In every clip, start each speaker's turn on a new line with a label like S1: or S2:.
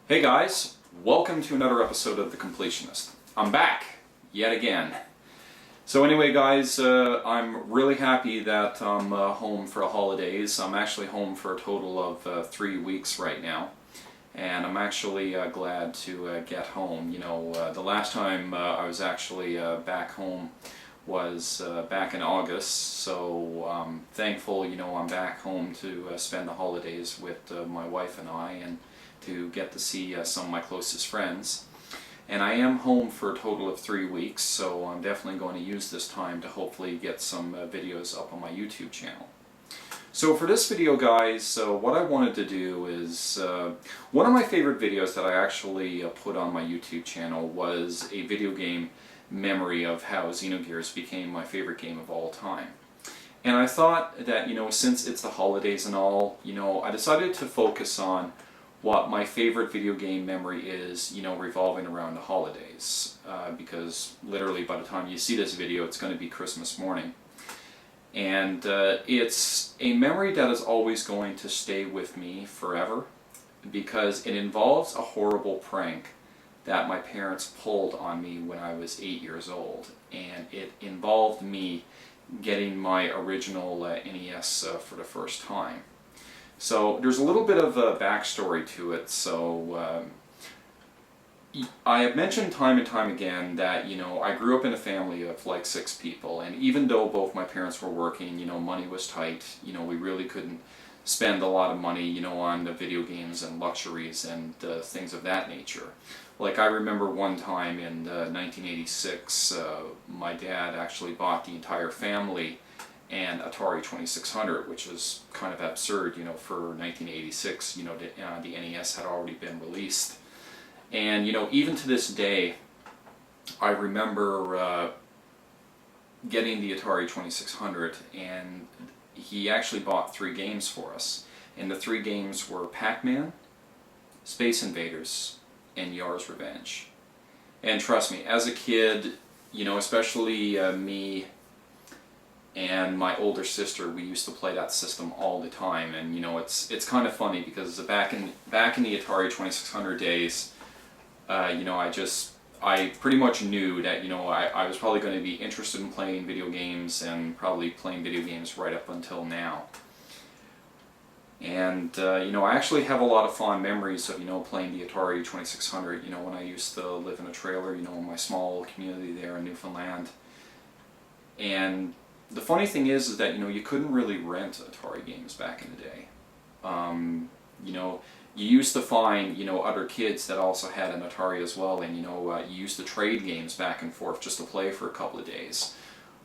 S1: Hey guys, welcome to another episode of The Completionist. I'm back, yet again. So anyway guys, I'm really happy that I'm home for the holidays. I'm actually home for a total of 3 weeks right now. And I'm actually glad to get home. You know, the last time I was actually back home was back in August, so I'm thankful, you know, I'm back home to spend the holidays with my wife and I, and to get to see some of my closest friends. And I am home for a total of 3 weeks, so I'm definitely going to use this time to hopefully get some videos up on my YouTube channel. So for this video guys, what I wanted to do is, one of my favorite videos that I actually put on my YouTube channel was a video game memory of how Xenogears became my favorite game of all time. And I thought that, you know, since it's the holidays and all, you know, I decided to focus on what my favorite video game memory is, you know, revolving around the holidays. Because literally by the time you see this video, it's going to be Christmas morning. And it's a memory that is always going to stay with me forever, because it involves a horrible prank that my parents pulled on me when I was 8 years old. And it involved me getting my original NES for the first time. So there's a little bit of a backstory to it. So I have mentioned time and time again that, you know, I grew up in a family of like 6 people, and even though both my parents were working, you know, money was tight, you know, we really couldn't spend a lot of money, you know, on the video games and luxuries and things of that nature. Like I remember one time in 1986, my dad actually bought the entire family an Atari 2600, which was kind of absurd, you know, for 1986. You know, the NES had already been released. And, you know, even to this day, I remember getting the Atari 2600, and he actually bought 3 games for us. And the 3 games were Pac-Man, Space Invaders, and Yar's Revenge. And trust me, as a kid, you know, especially me and my older sister, we used to play that system all the time. And, you know, it's kind of funny because back in the Atari 2600 days, you know, I pretty much knew that, you know, I was probably going to be interested in playing video games, and probably playing video games right up until now. And, you know, I actually have a lot of fond memories of, you know, playing the Atari 2600, you know, when I used to live in a trailer, you know, in my small community there in Newfoundland. And the funny thing is that, you know, you couldn't really rent Atari games back in the day. You know, you used to find, you know, other kids that also had an Atari as well, and, you know, you used to trade games back and forth just to play for a couple of days.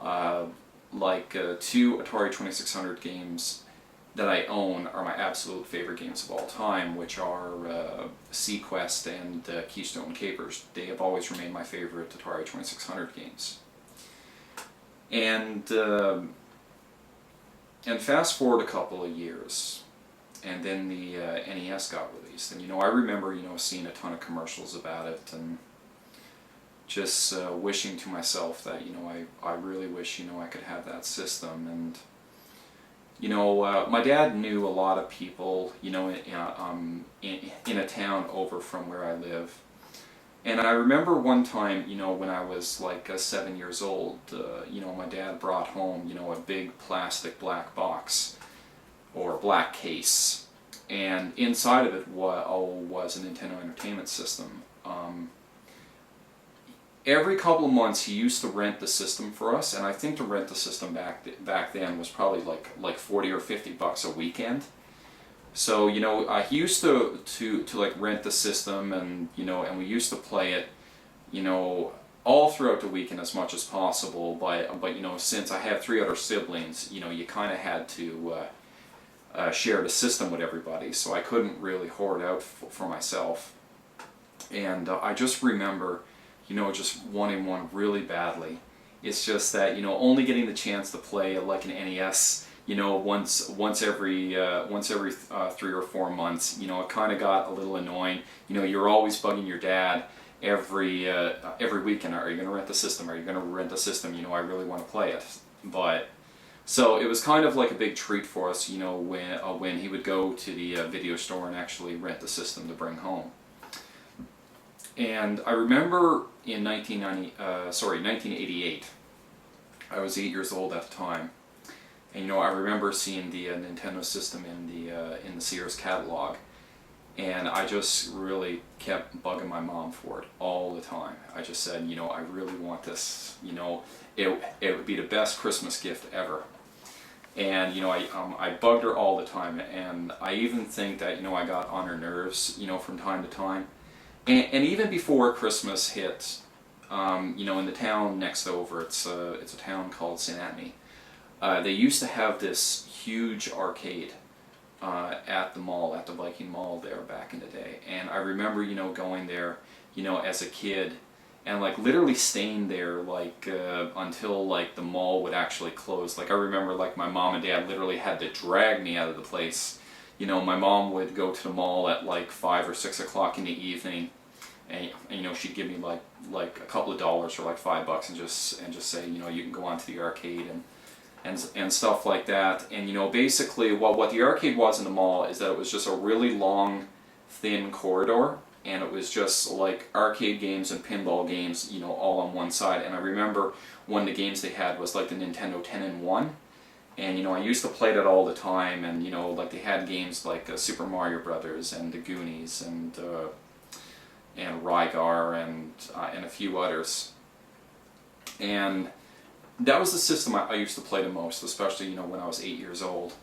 S1: Like 2 Atari 2600 games that I own are my absolute favorite games of all time, which are Sequest and Keystone Capers. They have always remained my favorite Atari 2600 games. And fast forward a couple of years, and then the NES got released. And, you know, I remember, you know, seeing a ton of commercials about it, and just wishing to myself that, you know, I really wish, you know, I could have that system. And, you know, my dad knew a lot of people, you know, in a town over from where I live. And I remember one time, you know, when I was like 7 years old, you know, my dad brought home, you know, a big plastic black box, or black case, and inside of it was a Nintendo Entertainment System. Every couple of months he used to rent the system for us, and I think to rent the system back then was probably like 40 or 50 bucks a weekend. So, you know, he used to like rent the system, and, you know, and we used to play it, you know, all throughout the weekend as much as possible. But you know, since I have 3 other siblings, you know, you kind of had to share the system with everybody, so I couldn't really hoard out for myself. And I just remember, you know, just wanting one really badly. It's just that, you know, only getting the chance to play like an NES, you know, once every 3 or 4 months, you know, it kind of got a little annoying. You know, you're always bugging your dad every weekend. Are you going to rent the system? Are you going to rent the system? You know, I really want to play it. But so it was kind of like a big treat for us, you know, when he would go to the video store and actually rent the system to bring home. And I remember in 1988, I was 8 years old at the time, and you know, I remember seeing the Nintendo system in the Sears catalog, and I just really kept bugging my mom for it all the time. I just said, you know, I really want this. You know, it would be the best Christmas gift ever. And you know, I bugged her all the time, and I even think that, you know, I got on her nerves, you know, from time to time. And even before Christmas hit, you know, in the town next over, it's a town called St. Anthony. They used to have this huge arcade at the mall, at the Viking Mall there back in the day. And I remember, you know, going there, you know, as a kid, and like literally staying there like until like the mall would actually close. Like I remember like my mom and dad literally had to drag me out of the place. You know, my mom would go to the mall at like 5 or 6 o'clock in the evening, and you know, she'd give me like a couple of dollars for like $5 and just say, you know, you can go on to the arcade and stuff like that. And you know, basically what the arcade was in the mall is that it was just a really long, thin corridor, and it was just like arcade games and pinball games, you know, all on one side. And I remember one of the games they had was like the Nintendo 10-in-1. And you know, I used to play that all the time, and you know, like they had games like Super Mario Brothers and The Goonies and Rygar and a few others. And that was the system I used to play the most, especially, you know, when I was 8 years old.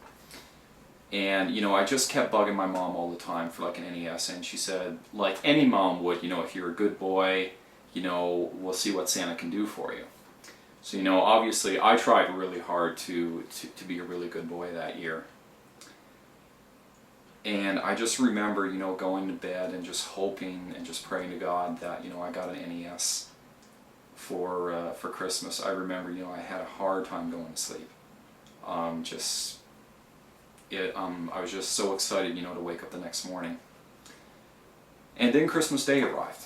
S1: And you know, I just kept bugging my mom all the time for like an NES, and she said, like any mom would, you know, if you're a good boy, you know, we'll see what Santa can do for you. So you know, obviously I tried really hard to be a really good boy that year. And I just remember, you know, going to bed and just hoping and just praying to God that, you know, I got an NES for Christmas. I remember, you know, I had a hard time going to sleep. I was just so excited, you know, to wake up the next morning. And then Christmas Day arrived.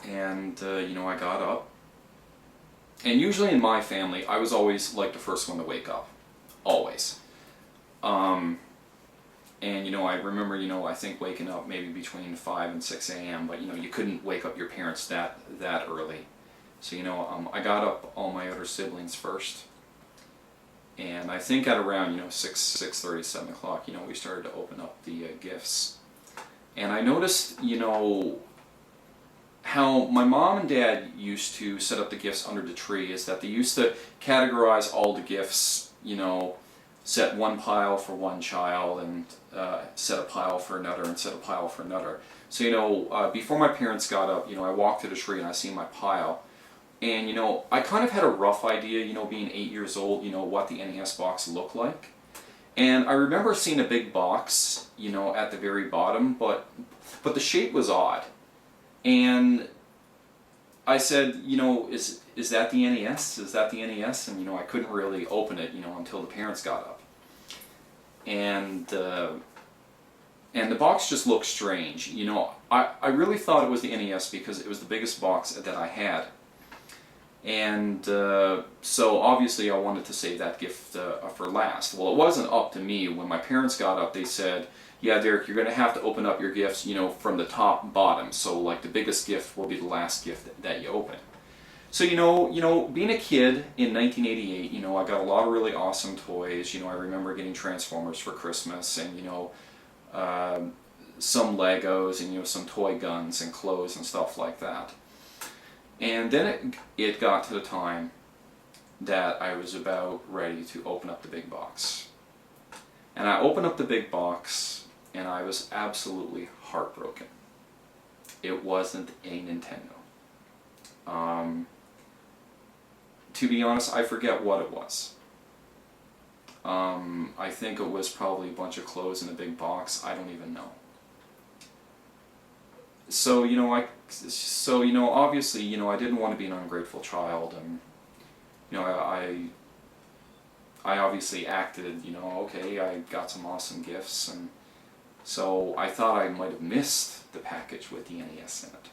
S1: And, you know, I got up. And usually in my family, I was always like the first one to wake up. Always. And, you know, I remember, you know, I think waking up maybe between 5 and 6 a.m., but, you know, you couldn't wake up your parents that early. So, you know, I got up all my other siblings first. And I think at around, you know, 6:30, 7 o'clock, you know, we started to open up the gifts. And I noticed, you know, how my mom and dad used to set up the gifts under the tree is that they used to categorize all the gifts, you know, set one pile for one child and set a pile for another and set a pile for another. So, you know, before my parents got up, you know, I walked to the tree and I seen my pile. And, you know, I kind of had a rough idea, you know, being 8 years old, you know, what the NES box looked like. And I remember seeing a big box, you know, at the very bottom, but the shape was odd. And I said, you know, is that the NES? Is that the NES? And, you know, I couldn't really open it, you know, until the parents got up. And the box just looked strange. You know, I really thought it was the NES because it was the biggest box that I had. And so obviously I wanted to save that gift for last. Well, it wasn't up to me. When my parents got up, they said, yeah, Derek, you're going to have to open up your gifts, you know, from the top bottom. So like the biggest gift will be the last gift that you open. So, you know, being a kid in 1988, you know, I got a lot of really awesome toys. You know, I remember getting Transformers for Christmas, and, you know, some Legos, and, you know, some toy guns and clothes and stuff like that. And then it got to the time that I was about ready to open up the big box. And I opened up the big box, and I was absolutely heartbroken. It wasn't a Nintendo. To be honest, I forget what it was. I think it was probably a bunch of clothes in a big box. I don't even know. So, you know, obviously, you know, I didn't want to be an ungrateful child, and, you know, I obviously acted, you know, okay, I got some awesome gifts, and so I thought I might have missed the package with the NES in it.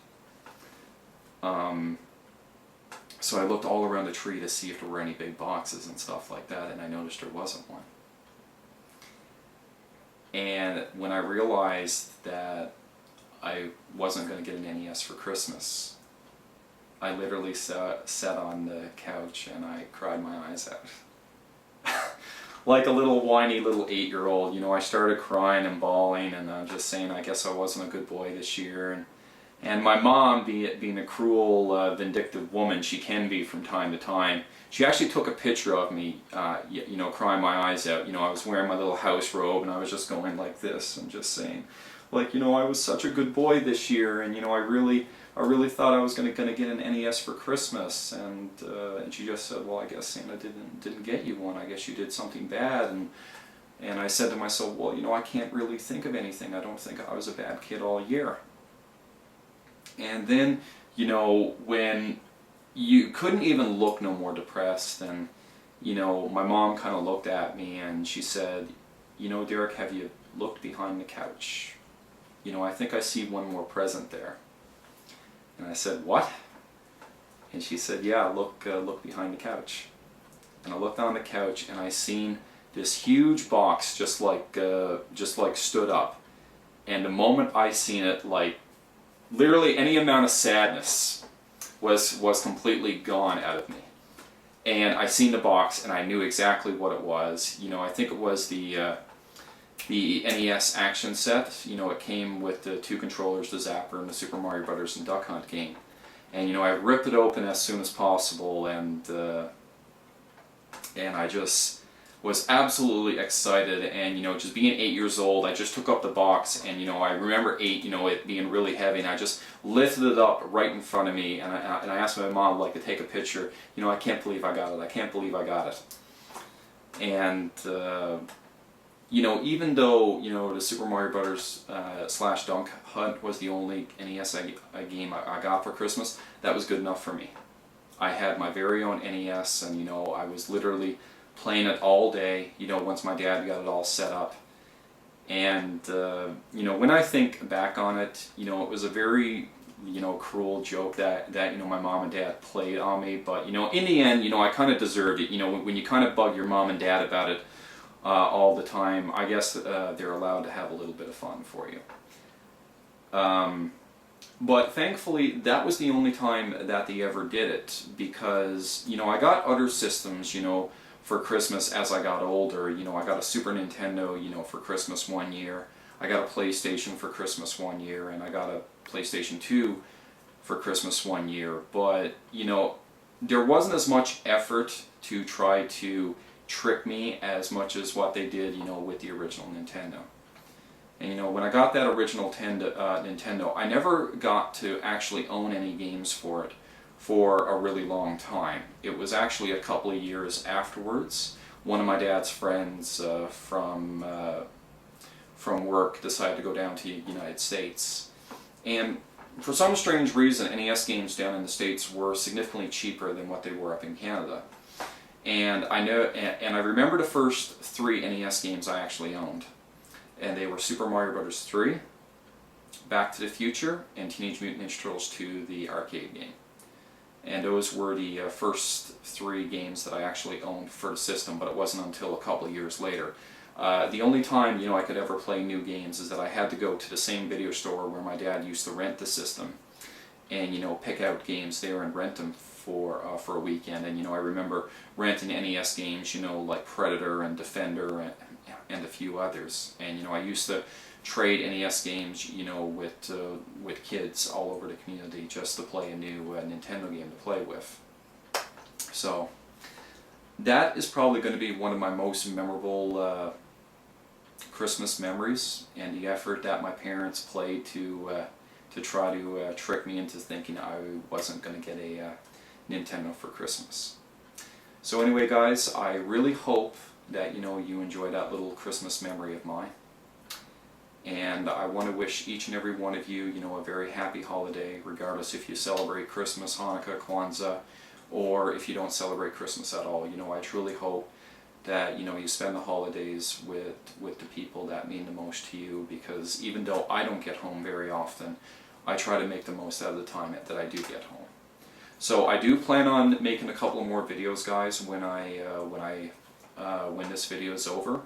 S1: So I looked all around the tree to see if there were any big boxes and stuff like that, and I noticed there wasn't one. And when I realized that I wasn't going to get an NES for Christmas, I literally sat on the couch and I cried my eyes out. Like a little whiny little 8-year-old, you know, I started crying and bawling and just saying I guess I wasn't a good boy this year. And my mom, being a cruel, vindictive woman she can be from time to time, she actually took a picture of me, you know, crying my eyes out. You know, I was wearing my little house robe and I was just going like this and just saying, like, you know, I was such a good boy this year, and you know, I really thought I was gonna get an NES for Christmas, and she just said, well, I guess Santa didn't get you one. I guess you did something bad. And I said to myself, well, you know, I can't really think of anything. I don't think I was a bad kid all year. And then, you know, when you couldn't even look no more depressed, and you know, my mom kind of looked at me and she said, you know, Derek, have you looked behind the couch? You know, I think I see one more present there. And I said, what? And she said, yeah, look behind the couch. And I looked on the couch and I seen this huge box just like stood up. And the moment I seen it, like literally any amount of sadness was completely gone out of me. And I seen the box and I knew exactly what it was. You know, I think it was the NES action set. You know, it came with the 2 controllers, the Zapper and the Super Mario Brothers and Duck Hunt game. And you know, I ripped it open as soon as possible, and I just was absolutely excited. And you know, just being 8 years old, I just took up the box, and you know, I remember 8, you know, it being really heavy, and I just lifted it up right in front of me, and I asked my mom like to take a picture. You know, I can't believe I got it. I can't believe I got it. And you know, even though, you know, the Super Mario Brothers / Duck Hunt was the only NES game I got for Christmas, that was good enough for me. I had my very own NES, and you know, I was literally playing it all day, you know, once my dad got it all set up. And you know, when I think back on it, you know, it was a very, you know, cruel joke that you know, my mom and dad played on me. But you know, in the end, you know, I kind of deserved it. You know, when you kind of bug your mom and dad about it all the time, I guess they're allowed to have a little bit of fun for you. But thankfully, that was the only time that they ever did it, because, you know, I got other systems, you know, for Christmas as I got older. You know, I got a Super Nintendo, you know, for Christmas one year. I got a PlayStation for Christmas one year, and I got a PlayStation 2 for Christmas one year. But, you know, there wasn't as much effort to try to trick me as much as what they did, you know, with the original Nintendo. And you know, when I got that original Nintendo, I never got to actually own any games for it for a really long time. It was actually a couple of years afterwards. One of my dad's friends from work decided to go down to the United States, and for some strange reason, NES games down in the States were significantly cheaper than what they were up in Canada. And I remember the first 3 NES games I actually owned, and they were Super Mario Brothers 3, Back to the Future, and Teenage Mutant Ninja Turtles 2, the arcade game. And those were the first 3 games that I actually owned for the system, but it wasn't until a couple of years later. The only time, you know, I could ever play new games is that I had to go to the same video store where my dad used to rent the system, and you know, pick out games there and rent them for a weekend. And you know, I remember renting NES games, you know, like Predator and Defender and a few others. And you know, I used to trade NES games, you know, with kids all over the community just to play a new Nintendo game to play with. So that is probably going to be one of my most memorable Christmas memories, and the effort that my parents played to try to trick me into thinking I wasn't going to get a Nintendo for Christmas. So anyway, guys, I really hope that, you know, you enjoy that little Christmas memory of mine. And I want to wish each and every one of you, you know, a very happy holiday, regardless if you celebrate Christmas, Hanukkah, Kwanzaa, or if you don't celebrate Christmas at all. You know, I truly hope that, you know, you spend the holidays with the people that mean the most to you, because even though I don't get home very often, I try to make the most out of the time that I do get home. So I do plan on making a couple of more videos, guys, when this video is over.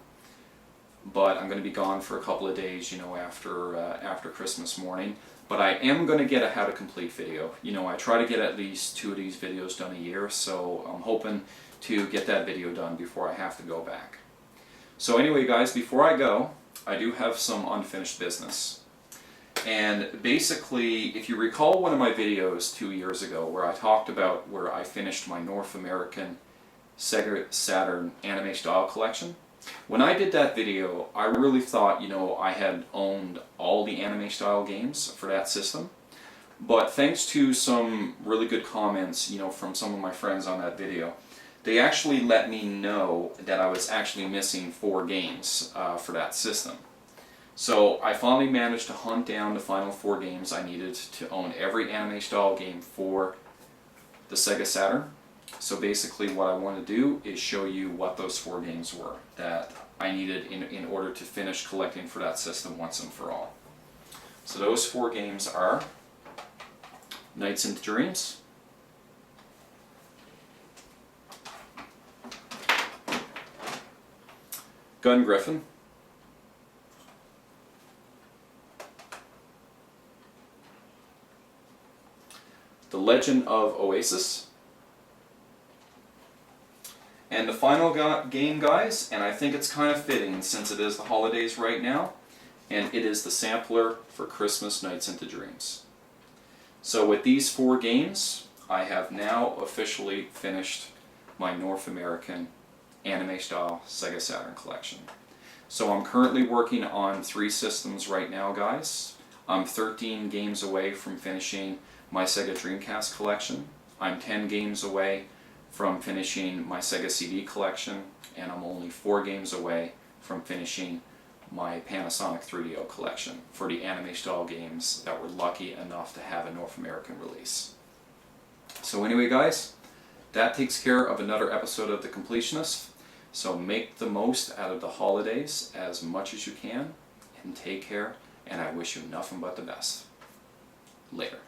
S1: but I'm going to be gone for a couple of days, you know, after Christmas morning. But I am going to get a how to complete video. You know, I try to get at least 2 of these videos done a year, so I'm hoping to get that video done before I have to go back. So anyway, guys, before I go, I do have some unfinished business. And basically, if you recall one of my videos 2 years ago where I talked about where I finished my North American Sega Saturn anime style collection, when I did that video, I really thought, you know, I had owned all the anime style games for that system. But thanks to some really good comments, you know, from some of my friends on that video, they actually let me know that I was actually missing 4 games for that system. So I finally managed to hunt down the final 4 games I needed to own every anime style game for the Sega Saturn. So basically what I want to do is show you what those 4 games were that I needed in order to finish collecting for that system once and for all. So those 4 games are Nights into Dreams, Gun Griffin, The Legend of Oasis, and the final game, guys, and I think it's kind of fitting since it is the holidays right now, and it is the sampler for Christmas Nights into Dreams. So with these 4 games, I have now officially finished my North American anime style Sega Saturn collection. So I'm currently working on 3 systems right now, guys. I'm 13 games away from finishing my Sega Dreamcast collection. I'm 10 games away from finishing my Sega CD collection, and I'm only 4 games away from finishing my Panasonic 3DO collection for the anime style games that were lucky enough to have a North American release. So anyway, guys, that takes care of another episode of The Completionist. So make the most out of the holidays as much as you can, and take care, and I wish you nothing but the best. Later.